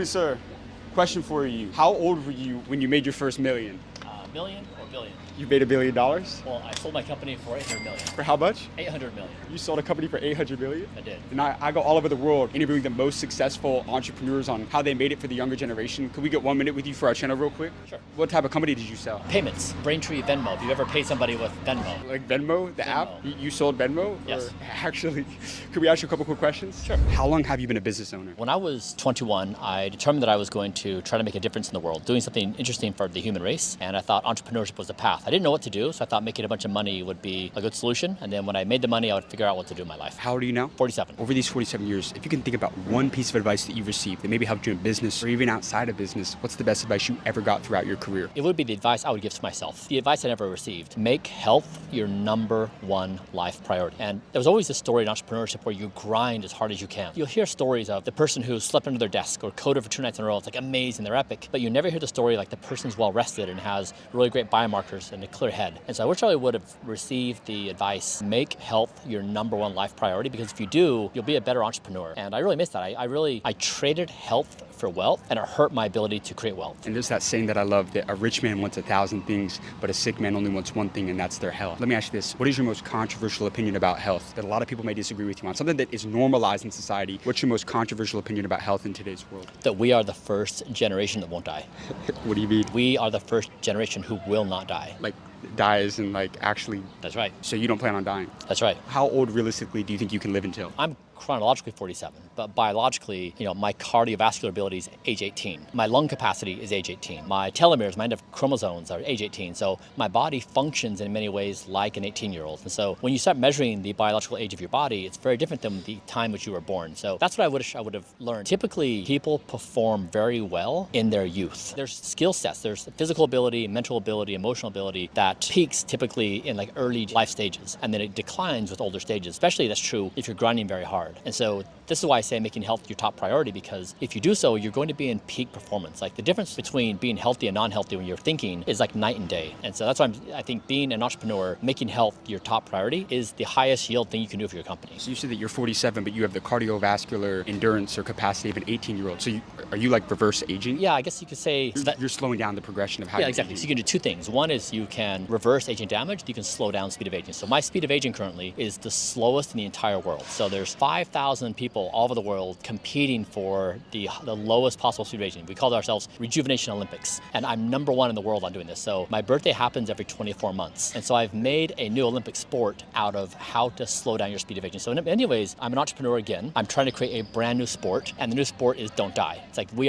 Hey, sir, question for you. How old were you when you made your first million? Million or billion? You made $1 billion? Well, I sold my company for 800 million. For how much? 800 million. You sold a company for 800 million? I did. And I go all over the world interviewing the most successful entrepreneurs on how they made it for the younger generation. Could we get 1 minute with you for our channel real quick? Sure. What type of company did you sell? Payments. Braintree, Venmo. Have you ever paid somebody with Venmo? Like Venmo, the app? You sold Venmo? Yes. Or actually, could we ask you a couple quick questions? Sure. How long have you been a business owner? When I was 21, I determined that I was going to try to make a difference in the world, doing something interesting for the human race. And I thought entrepreneurship was the path. I didn't know what to do, so I thought making a bunch of money would be a good solution. And then when I made the money, I would figure out what to do in my life. How old are you now? 47. Over these 47 years, if you can think about one piece of advice that you've received that maybe helped you in business or even outside of business, what's the best advice you ever got throughout your career? It would be the advice I would give to myself. The advice I never received. Make health your number one life priority. And there was always this story in entrepreneurship where you grind as hard as you can. You'll hear stories of the person who slept under their desk or coded for 2 nights in a row. It's like amazing, they're epic. But you never hear the story like the person's well rested and has really great biomarkers and a clear head. And so I wish I would have received the advice, make health your number one life priority, because if you do, you'll be a better entrepreneur. And I really missed that. I traded health for wealth, and it hurt my ability to create wealth. And there's that saying that I love, that a rich man wants 1,000 things, but a sick man only wants one thing, and that's their health. Let me ask you this. What is your most controversial opinion about health that a lot of people may disagree with you on? Something that is normalized in society. What's your most controversial opinion about health in today's world? That we are the first generation that won't die. What do you mean? We are the first generation who will not die. Like dies and like actually... That's right. So you don't plan on dying? That's right. How old realistically do you think you can live until? I'm chronologically 47, but biologically, my cardiovascular ability is age 18. My lung capacity is age 18. My telomeres, my end of chromosomes are age 18. So my body functions in many ways like an 18-year-old. And so when you start measuring the biological age of your body, it's very different than the time which you were born. So that's what I wish I would have learned. Typically, people perform very well in their youth. There's skill sets, there's physical ability, mental ability, emotional ability that peaks typically in like early life stages, and then it declines with older stages. Especially that's true if you're grinding very hard. And so this is why I say making health your top priority, because if you do so, you're going to be in peak performance. Like the difference between being healthy and non-healthy when you're thinking is like night and day. And so that's why I think being an entrepreneur, making health your top priority is the highest yield thing you can do for your company. So you said that you're 47, but you have the cardiovascular endurance or capacity of an 18-year-old. So are you like reverse aging? Yeah, I guess you could say you're slowing down the progression of how Yeah, exactly. So you can do two things. One is you can reverse aging damage. You can slow down speed of aging. So my speed of aging currently is the slowest in the entire world. So there's 5,000 people all over the world competing for the lowest possible speed of aging. We call ourselves Rejuvenation Olympics. And I'm number one in the world on doing this. So my birthday happens every 24 months. And so I've made a new Olympic sport out of how to slow down your speed of aging. So in many ways, I'm an entrepreneur again. I'm trying to create a brand new sport. And the new sport is don't die. It's like we